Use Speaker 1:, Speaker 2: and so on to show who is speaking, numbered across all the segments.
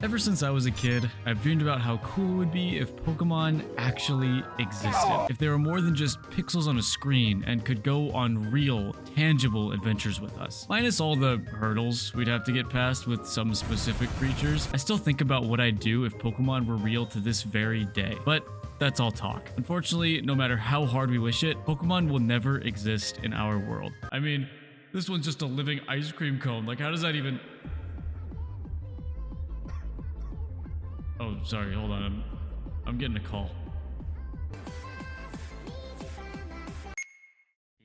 Speaker 1: Ever since I was a kid, I've dreamed about how cool it would be if Pokemon actually existed. If they were more than just pixels on a screen and could go on real, tangible adventures with us. Minus all the hurdles we'd have to get past with some specific creatures, I still think about what I'd do if Pokemon were real to this very day. But that's all talk. Unfortunately, no matter how hard we wish it, Pokemon will never exist in our world. I mean, this one's just a living ice cream cone. Like, how does that even... Oh, sorry, hold on. I'm getting a call.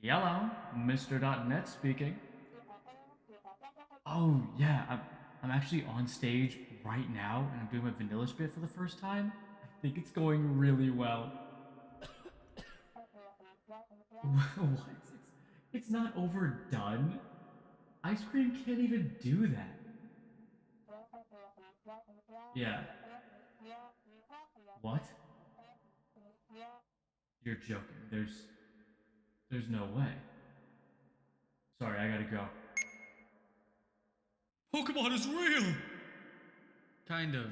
Speaker 1: Hello, Mr. .net speaking. Oh, yeah, I'm actually on stage right now, and I'm doing my Vanilla bit for the first time. I think it's going really well. What? It's not overdone? Ice cream can't even do that. Yeah. What? You're joking. There's no way. Sorry, I gotta go. Pokemon is real! Kind of.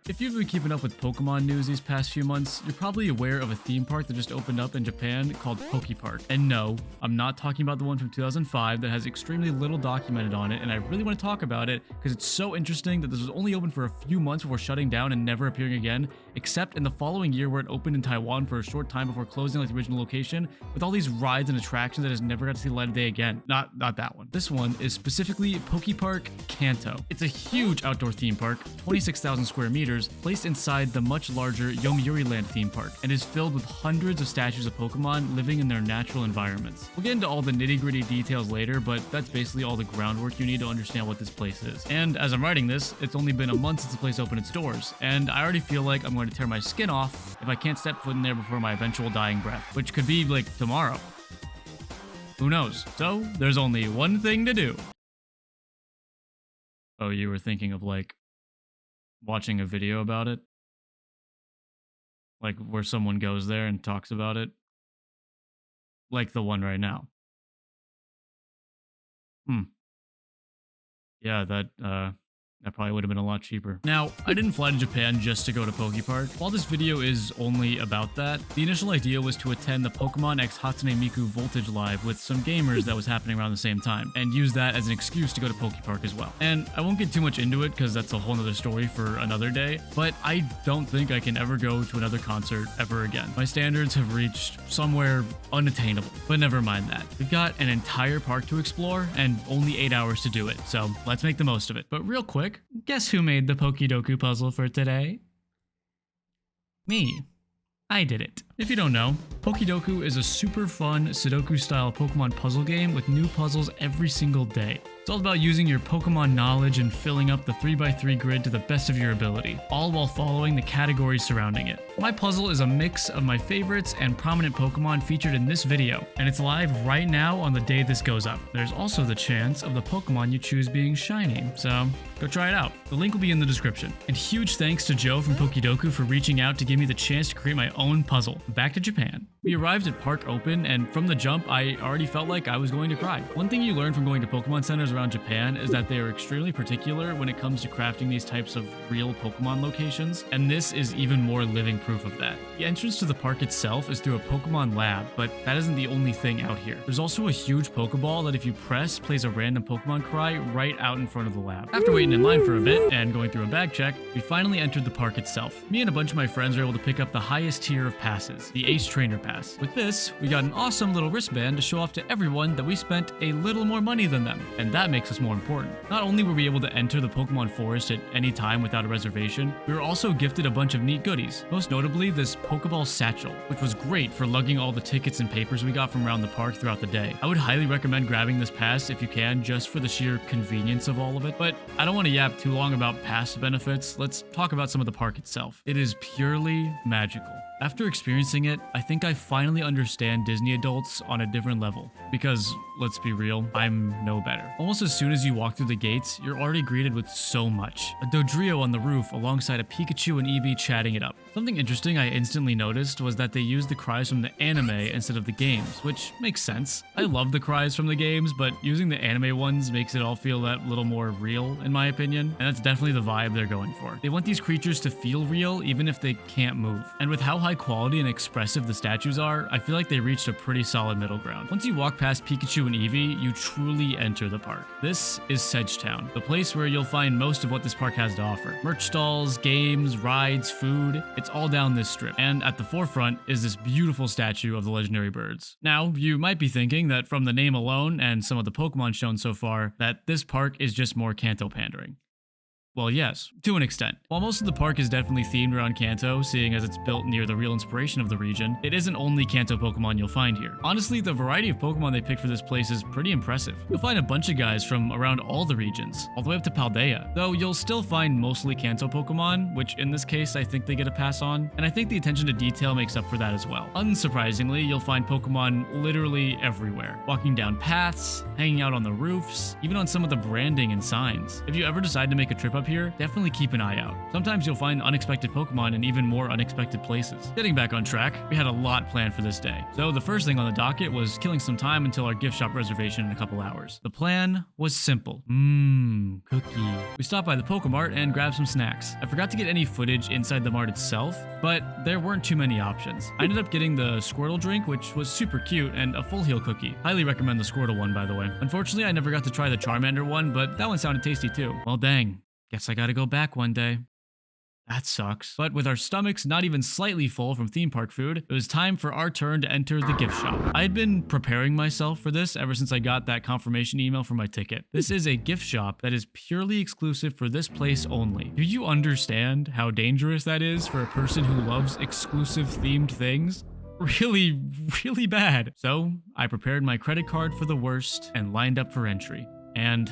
Speaker 1: If you've been keeping up with Pokemon news these past few months, you're probably aware of a theme park that just opened up in Japan called Poke Park. And no, I'm not talking about the one from 2005 that has extremely little documented on it, and I really want to talk about it because it's so interesting that this was only open for a few months before shutting down and never appearing again, except in the following year where it opened in Taiwan for a short time before closing like the original location, with all these rides and attractions that has never got to see the light of day again. Not that one. This one is specifically Poke Park Kanto. It's a huge outdoor theme park, 26,000 square meters, placed inside the much larger Yomiuri Land theme park, and is filled with hundreds of statues of Pokemon living in their natural environments. We'll get into all the nitty-gritty details later, but that's basically all the groundwork you need to understand what this place is. And as I'm writing this, it's only been a month since the place opened its doors, and I already feel like I'm going to tear my skin off if I can't step foot in there before my eventual dying breath, which could be like tomorrow. Who knows? So, there's only one thing to do. Oh, you were thinking of like watching a video about it? Like where someone goes there and talks about it? Like the one right now. Yeah, that probably would have been a lot cheaper. Now, I didn't fly to Japan just to go to Poke Park. While this video is only about that, the initial idea was to attend the Pokemon X Hatsune Miku Voltage Live with some gamers that was happening around the same time, and use that as an excuse to go to Poke Park as well. And I won't get too much into it because that's a whole nother story for another day, but I don't think I can ever go to another concert ever again. My standards have reached somewhere unattainable, but never mind that. We've got an entire park to explore and only 8 hours to do it, so let's make the most of it. But real quick, guess who made the Pokedoku puzzle for today? Me. I did it. If you don't know, Pokedoku is a super fun Sudoku-style Pokemon puzzle game with new puzzles every single day. It's all about using your Pokemon knowledge and filling up the 3x3 grid to the best of your ability, all while following the categories surrounding it. My puzzle is a mix of my favorites and prominent Pokemon featured in this video, and it's live right now on the day this goes up. There's also the chance of the Pokemon you choose being shiny, so go try it out. The link will be in the description. And huge thanks to Joe from Pokedoku for reaching out to give me the chance to create my own puzzle. Back to Japan. We arrived at Park Open, and from the jump, I already felt like I was going to cry. One thing you learn from going to Pokemon centers around Japan is that they are extremely particular when it comes to crafting these types of real Pokemon locations, and this is even more living proof of that. The entrance to the park itself is through a Pokemon lab, but that isn't the only thing out here. There's also a huge Pokeball that if you press, plays a random Pokemon cry right out in front of the lab. After waiting in line for a bit and going through a bag check, we finally entered the park itself. Me and a bunch of my friends were able to pick up the highest tier of passes, the Ace Trainer Pass. With this, we got an awesome little wristband to show off to everyone that we spent a little more money than them, and that makes us more important. Not only were we able to enter the Pokemon Forest at any time without a reservation, we were also gifted a bunch of neat goodies, most notably this Pokeball satchel, which was great for lugging all the tickets and papers we got from around the park throughout the day. I would highly recommend grabbing this pass if you can, just for the sheer convenience of all of it, but I don't want to yap too long about pass benefits. Let's talk about some of the park itself. It is purely magical. After experiencing it, I think I finally understand Disney adults on a different level. Because, let's be real, I'm no better. Almost as soon as you walk through the gates, you're already greeted with so much. A Dodrio on the roof alongside a Pikachu and Eevee chatting it up. Something interesting I instantly noticed was that they used the cries from the anime instead of the games, which makes sense. I love the cries from the games, but using the anime ones makes it all feel that little more real, in my opinion, and that's definitely the vibe they're going for. They want these creatures to feel real even if they can't move. And with how high quality and expressive the statues are, I feel like they reached a pretty solid middle ground. Once you walk past Pikachu and Eevee, you truly enter the park. This is Sedge Town, the place where you'll find most of what this park has to offer. Merch stalls, games, rides, food, it's all down this strip. And at the forefront is this beautiful statue of the legendary birds. Now, you might be thinking that from the name alone and some of the Pokemon shown so far, that this park is just more Kanto pandering. Well, yes, to an extent. While most of the park is definitely themed around Kanto, seeing as it's built near the real inspiration of the region, it isn't only Kanto Pokemon you'll find here. Honestly, the variety of Pokemon they picked for this place is pretty impressive. You'll find a bunch of guys from around all the regions, all the way up to Paldea, though you'll still find mostly Kanto Pokemon, which in this case I think they get a pass on, and I think the attention to detail makes up for that as well. Unsurprisingly, you'll find Pokemon literally everywhere, walking down paths, hanging out on the roofs, even on some of the branding and signs. If you ever decide to make a trip up here, definitely keep an eye out. Sometimes you'll find unexpected Pokemon in even more unexpected places. Getting back on track, we had a lot planned for this day. So the first thing on the docket was killing some time until our gift shop reservation in a couple hours. The plan was simple. Cookie. We stopped by the Pokemart and grabbed some snacks. I forgot to get any footage inside the mart itself, but there weren't too many options. I ended up getting the Squirtle drink, which was super cute, and a full heal cookie. Highly recommend the Squirtle one, by the way. Unfortunately, I never got to try the Charmander one, but that one sounded tasty too. Well, dang. Guess I gotta go back one day. That sucks. But with our stomachs not even slightly full from theme park food, it was time for our turn to enter the gift shop. I had been preparing myself for this ever since I got that confirmation email for my ticket. This is a gift shop that is purely exclusive for this place only. Do you understand how dangerous that is for a person who loves exclusive themed things? Really, really bad. So I prepared my credit card for the worst and lined up for entry. And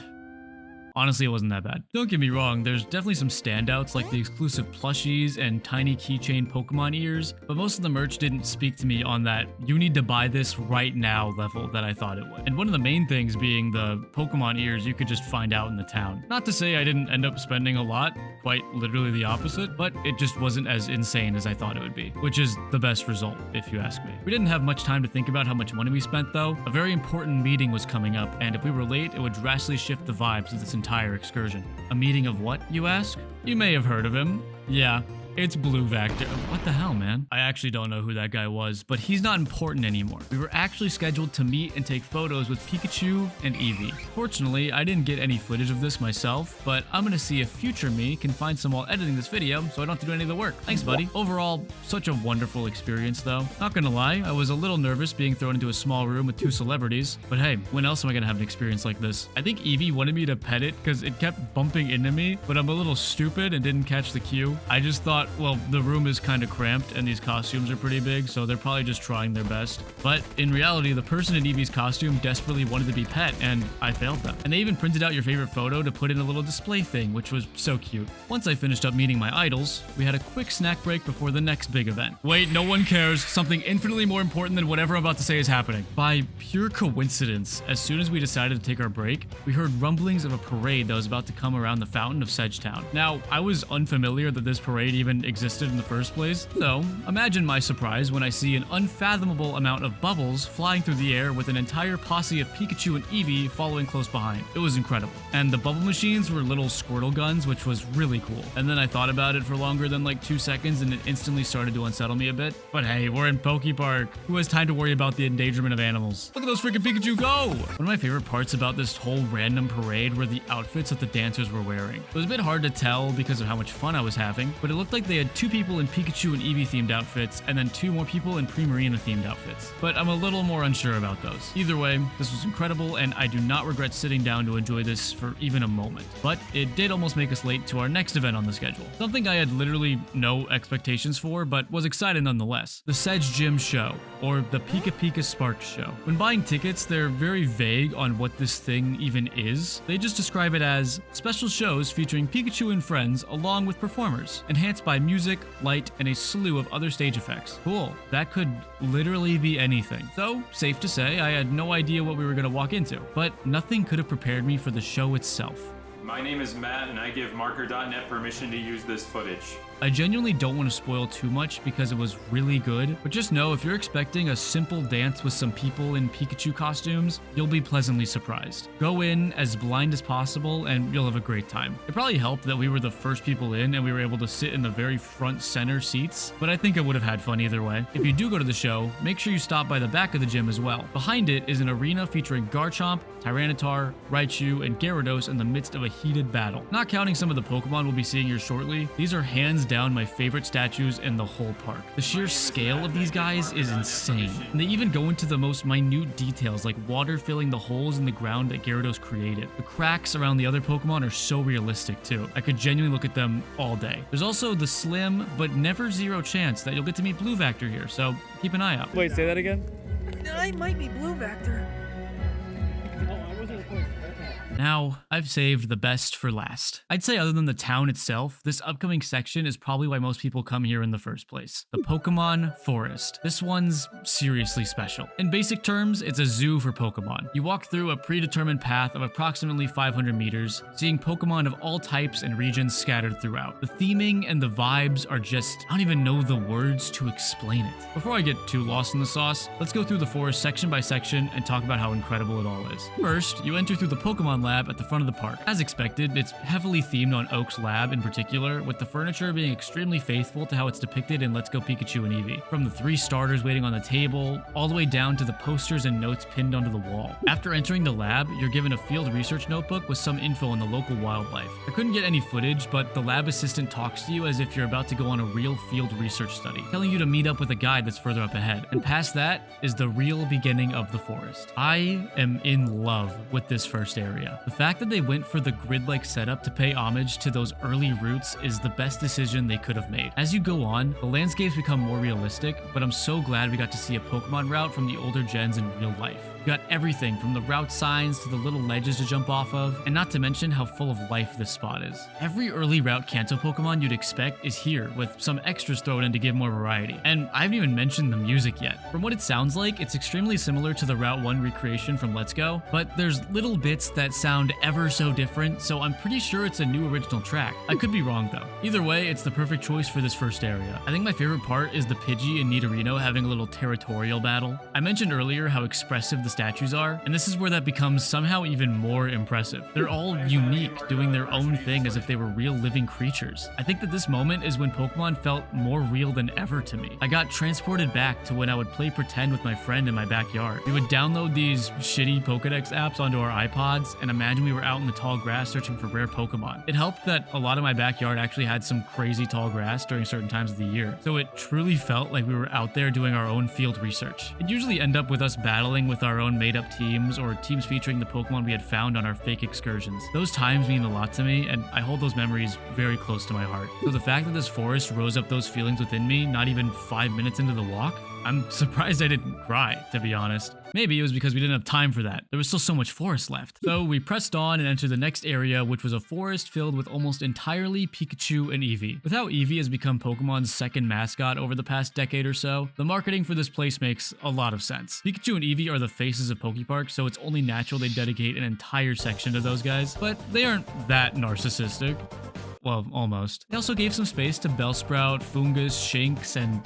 Speaker 1: honestly, it wasn't that bad. Don't get me wrong, there's definitely some standouts like the exclusive plushies and tiny keychain Pokemon ears, but most of the merch didn't speak to me on that you need to buy this right now level that I thought it would. And one of the main things being the Pokemon ears you could just find out in the town. Not to say I didn't end up spending a lot, quite literally the opposite, but it just wasn't as insane as I thought it would be, which is the best result, if you ask me. We didn't have much time to think about how much money we spent though. A very important meeting was coming up, and if we were late, it would drastically shift the vibes of this entire excursion. A meeting of what, you ask? You may have heard of him. Yeah, it's BlueVacktor. What the hell, man? I actually don't know who that guy was, but he's not important anymore. We were actually scheduled to meet and take photos with Pikachu and Eevee. Fortunately, I didn't get any footage of this myself, but I'm gonna see if future me can find some while editing this video so I don't have to do any of the work. Thanks, buddy. Overall, such a wonderful experience though. Not gonna lie, I was a little nervous being thrown into a small room with two celebrities, but hey, when else am I gonna have an experience like this? I think Eevee wanted me to pet it because it kept bumping into me, but I'm a little stupid and didn't catch the cue. I just thought, well, the room is kind of cramped and these costumes are pretty big, so they're probably just trying their best. But in reality, the person in Eevee's costume desperately wanted to be pet, and I failed them. And they even printed out your favorite photo to put in a little display thing, which was so cute. Once I finished up meeting my idols, we had a quick snack break before the next big event. Wait, no one cares. Something infinitely more important than whatever I'm about to say is happening. By pure coincidence, as soon as we decided to take our break, we heard rumblings of a parade that was about to come around the fountain of Sedge Town. Now, I was unfamiliar that this parade even existed in the first place, so imagine my surprise when I see an unfathomable amount of bubbles flying through the air with an entire posse of Pikachu and Eevee following close behind. It was incredible. And the bubble machines were little Squirtle guns, which was really cool. And then I thought about it for longer than like 2 seconds and it instantly started to unsettle me a bit. But hey, we're in Poke Park. Who has time to worry about the endangerment of animals? Look at those freaking Pikachu go! One of my favorite parts about this whole random parade were the outfits that the dancers were wearing. It was a bit hard to tell because of how much fun I was having, but it looked like they had 2 people in Pikachu and Eevee themed outfits and then 2 more people in Primarina themed outfits. But I'm a little more unsure about those. Either way, this was incredible and I do not regret sitting down to enjoy this for even a moment. But it did almost make us late to our next event on the schedule. Something I had literally no expectations for, but was excited nonetheless. The Sedge Gym Show, or the Pika Pika Spark Show. When buying tickets, they're very vague on what this thing even is. They just describe it as special shows featuring Pikachu and friends along with performers, enhanced by by music, light, and a slew of other stage effects. Cool, that could literally be anything. So, safe to say, I had no idea what we were gonna walk into, but nothing could have prepared me for the show itself.
Speaker 2: My name is Matt, and I give Marker.net permission to use this footage.
Speaker 1: I genuinely don't want to spoil too much because it was really good, but just know if you're expecting a simple dance with some people in Pikachu costumes, you'll be pleasantly surprised. Go in as blind as possible and you'll have a great time. It probably helped that we were the first people in and we were able to sit in the very front center seats, but I think I would have had fun either way. If you do go to the show, make sure you stop by the back of the gym as well. Behind it is an arena featuring Garchomp, Tyranitar, Raichu, and Gyarados in the midst of a heated battle. Not counting some of the Pokemon we'll be seeing here shortly, these are hands down my favorite statues in the whole park. The sheer scale of these guys is insane, and they even go into the most minute details like water filling the holes in the ground that Gyarados created. The cracks around the other Pokemon are so realistic too. I could genuinely look at them all day. There's also the slim but never zero chance that you'll get to meet BlueVacktor here, so keep an eye out.
Speaker 3: Wait, say that again?
Speaker 4: I might be BlueVacktor.
Speaker 1: Now, I've saved the best for last. I'd say other than the town itself, this upcoming section is probably why most people come here in the first place. The Pokémon Forest. This one's seriously special. In basic terms, it's a zoo for Pokémon. You walk through a predetermined path of approximately 500 meters, seeing Pokémon of all types and regions scattered throughout. The theming and the vibes are just, I don't even know the words to explain it. Before I get too lost in the sauce, let's go through the forest section by section and talk about how incredible it all is. First, you enter through the Pokémon lab at the front of the park. As expected, it's heavily themed on Oak's lab in particular, with the furniture being extremely faithful to how it's depicted in Let's Go Pikachu and Eevee. From the 3 starters waiting on the table, all the way down to the posters and notes pinned onto the wall. After entering the lab, you're given a field research notebook with some info on the local wildlife. I couldn't get any footage, but the lab assistant talks to you as if you're about to go on a real field research study, telling you to meet up with a guide that's further up ahead. And past that is the real beginning of the forest. I am in love with this first area. The fact that they went for the grid-like setup to pay homage to those early roots is the best decision they could have made. As you go on, the landscapes become more realistic, but I'm so glad we got to see a Pokemon route from the older gens in real life. You got everything from the route signs to the little ledges to jump off of, and not to mention how full of life this spot is. Every early route Kanto Pokemon you'd expect is here, with some extras thrown in to give more variety. And I haven't even mentioned the music yet. From what it sounds like, it's extremely similar to the Route 1 recreation from Let's Go, but there's little bits that sound ever so different, so I'm pretty sure it's a new original track. I could be wrong though. Either way, it's the perfect choice for this first area. I think my favorite part is the Pidgey and Nidorino having a little territorial battle. I mentioned earlier how expressive the statues are, and this is where that becomes somehow even more impressive. They're all unique, doing their own thing as if they were real living creatures. I think that this moment is when Pokemon felt more real than ever to me. I got transported back to when I would play pretend with my friend in my backyard. We would download these shitty Pokedex apps onto our iPods and imagine we were out in the tall grass searching for rare Pokemon. It helped that a lot of my backyard actually had some crazy tall grass during certain times of the year, so it truly felt like we were out there doing our own field research. It'd usually end up with us battling with our own made-up teams or teams featuring the Pokemon we had found on our fake excursions. Those times mean a lot to me, and I hold those memories very close to my heart. So the fact that this forest rose up those feelings within me not even 5 minutes into the walk, I'm surprised I didn't cry, to be honest. Maybe it was because we didn't have time for that. There was still so much forest left. So we pressed on and entered the next area, which was a forest filled with almost entirely Pikachu and Eevee. With how Eevee has become Pokemon's second mascot over the past decade or so, the marketing for this place makes a lot of sense. Pikachu and Eevee are the faces of Pokepark, so it's only natural they dedicate an entire section to those guys, but they aren't that narcissistic. Well, almost. They also gave some space to Bellsprout, Fungus, Shinx, and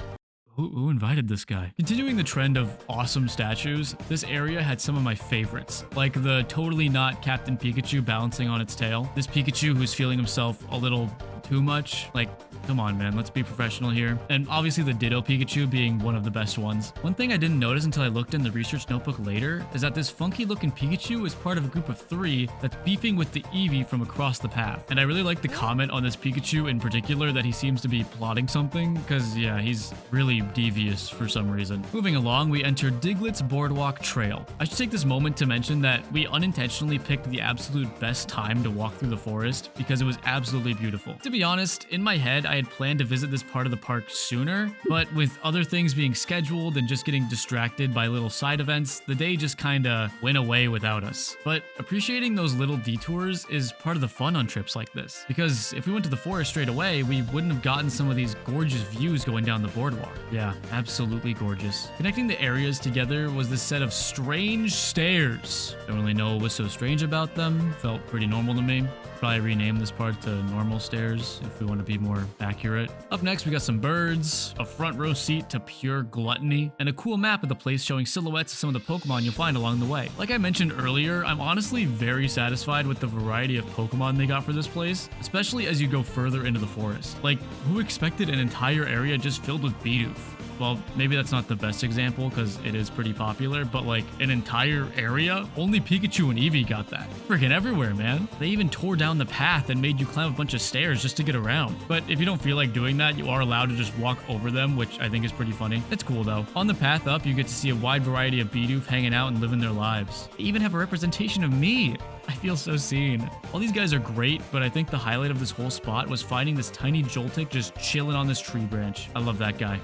Speaker 1: who invited this guy? Continuing the trend of awesome statues, this area had some of my favorites, like the totally not Captain Pikachu balancing on its tail. This Pikachu who's feeling himself a little too much. Like, come on, man, let's be professional here. And obviously the Ditto Pikachu being one of the best ones. One thing I didn't notice until I looked in the research notebook later is that this funky looking Pikachu is part of a group of 3 that's beefing with the Eevee from across the path. And I really like the comment on this Pikachu in particular that he seems to be plotting something, because yeah, he's really devious for some reason. Moving along, we enter Diglett's Boardwalk Trail. I should take this moment to mention that we unintentionally picked the absolute best time to walk through the forest because it was absolutely beautiful. To be honest, in my head, I had planned to visit this part of the park sooner, but with other things being scheduled and just getting distracted by little side events, the day just kinda went away without us. But appreciating those little detours is part of the fun on trips like this, because if we went to the forest straight away, we wouldn't have gotten some of these gorgeous views going down the boardwalk. Yeah, absolutely gorgeous. Connecting the areas together was this set of strange stairs. Don't really know what was so strange about them, felt pretty normal to me. Probably rename this part to normal stairs if we want to be more accurate. Up next, we got some birds, a front row seat to pure gluttony, and a cool map of the place showing silhouettes of some of the Pokemon you'll find along the way. Like I mentioned earlier, I'm honestly very satisfied with the variety of Pokemon they got for this place, especially as you go further into the forest. Like, who expected an entire area just filled with Bidoof? Well, maybe that's not the best example because it is pretty popular, but like an entire area? Only Pikachu and Eevee got that. Freaking everywhere, man. They even tore down the path and made you climb a bunch of stairs just to get around. But if you don't feel like doing that, you are allowed to just walk over them, which I think is pretty funny. It's cool though. On the path up, you get to see a wide variety of Bidoof hanging out and living their lives. They even have a representation of me. I feel so seen. All these guys are great, but I think the highlight of this whole spot was finding this tiny Joltik just chilling on this tree branch. I love that guy.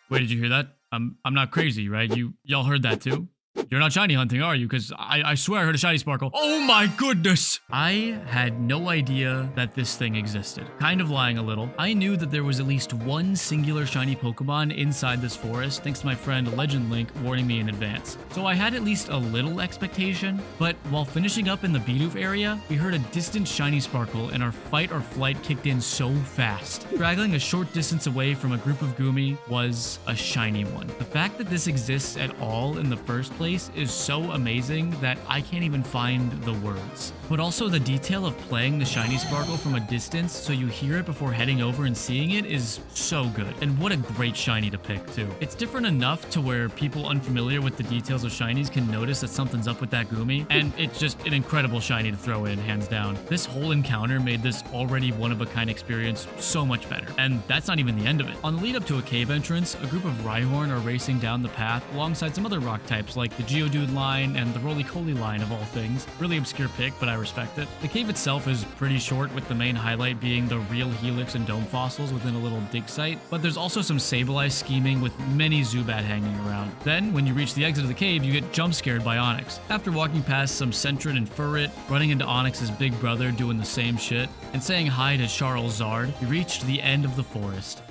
Speaker 1: Wait, did you hear that? I'm not crazy, right? Y'all heard that too? You're not shiny hunting, are you? Because I swear I heard a shiny sparkle. Oh my goodness! I had no idea that this thing existed. Kind of lying a little. I knew that there was at least one singular shiny Pokemon inside this forest, thanks to my friend Legend Link warning me in advance. So I had at least a little expectation, but while finishing up in the Bidoof area, we heard a distant shiny sparkle and our fight or flight kicked in so fast. Straggling a short distance away from a group of Goomy was a shiny one. The fact that this exists at all in the first place is so amazing that I can't even find the words. But also the detail of playing the shiny sparkle from a distance so you hear it before heading over and seeing it is so good. And what a great shiny to pick too. It's different enough to where people unfamiliar with the details of shinies can notice that something's up with that Goomy, and it's just an incredible shiny to throw in, hands down. This whole encounter made this already one-of-a-kind experience so much better. And that's not even the end of it. On the lead up to a cave entrance, a group of Rhyhorn are racing down the path alongside some other rock types like the Geodude line and the Roly-Poly line of all things. Really obscure pick, but I respect it. The cave itself is pretty short, with the main highlight being the real Helix and Dome fossils within a little dig site, but there's also some Sableye scheming with many Zubat hanging around. Then, when you reach the exit of the cave, you get jump scared by Onix. After walking past some Sentret and Furret, running into Onix's big brother doing the same shit, and saying hi to Charizard, you reached the end of the forest.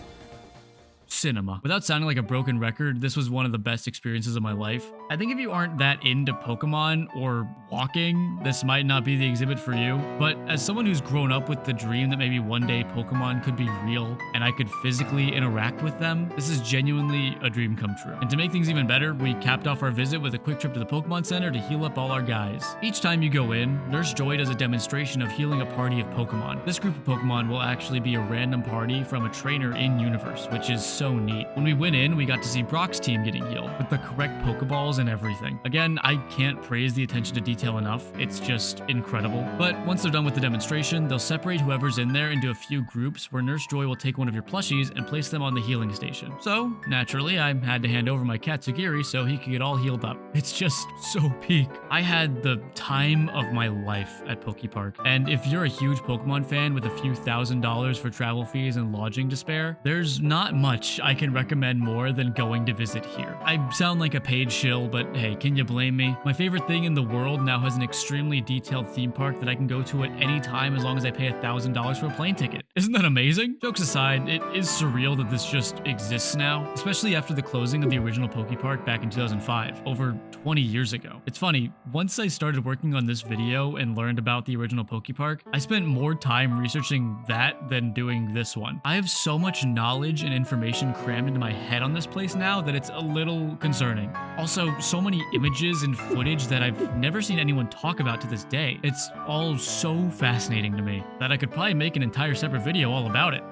Speaker 1: Cinema. Without sounding like a broken record, this was one of the best experiences of my life. I think if you aren't that into Pokemon or walking, this might not be the exhibit for you, but as someone who's grown up with the dream that maybe one day Pokemon could be real and I could physically interact with them, this is genuinely a dream come true. And to make things even better, we capped off our visit with a quick trip to the Pokemon Center to heal up all our guys. Each time you go in, Nurse Joy does a demonstration of healing a party of Pokemon. This group of Pokemon will actually be a random party from a trainer in-universe, which is so neat. When we went in, we got to see Brock's team getting healed, with the correct Pokeballs and everything. Again, I can't praise the attention to detail enough, it's just incredible. But once they're done with the demonstration, they'll separate whoever's in there into a few groups where Nurse Joy will take one of your plushies and place them on the healing station. So, naturally, I had to hand over my cat Tsugiri so he could get all healed up. It's just so peak. I had the time of my life at Pokepark, and if you're a huge Pokemon fan with a few $1,000s for travel fees and lodging to spare, there's not much I can recommend more than going to visit here. I sound like a paid shill, but hey, can you blame me? My favorite thing in the world now has an extremely detailed theme park that I can go to at any time as long as I pay $1,000 for a plane ticket. Isn't that amazing? Jokes aside, it is surreal that this just exists now, especially after the closing of the original Pokepark back in 2005, over 20 years ago. It's funny, once I started working on this video and learned about the original Pokepark, I spent more time researching that than doing this one. I have so much knowledge and information crammed into my head on this place now that it's a little concerning. Also, so many images and footage that I've never seen anyone talk about to this day. It's all so fascinating to me that I could probably make an entire separate video all about it.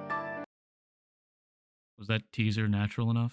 Speaker 1: Was that teaser natural enough?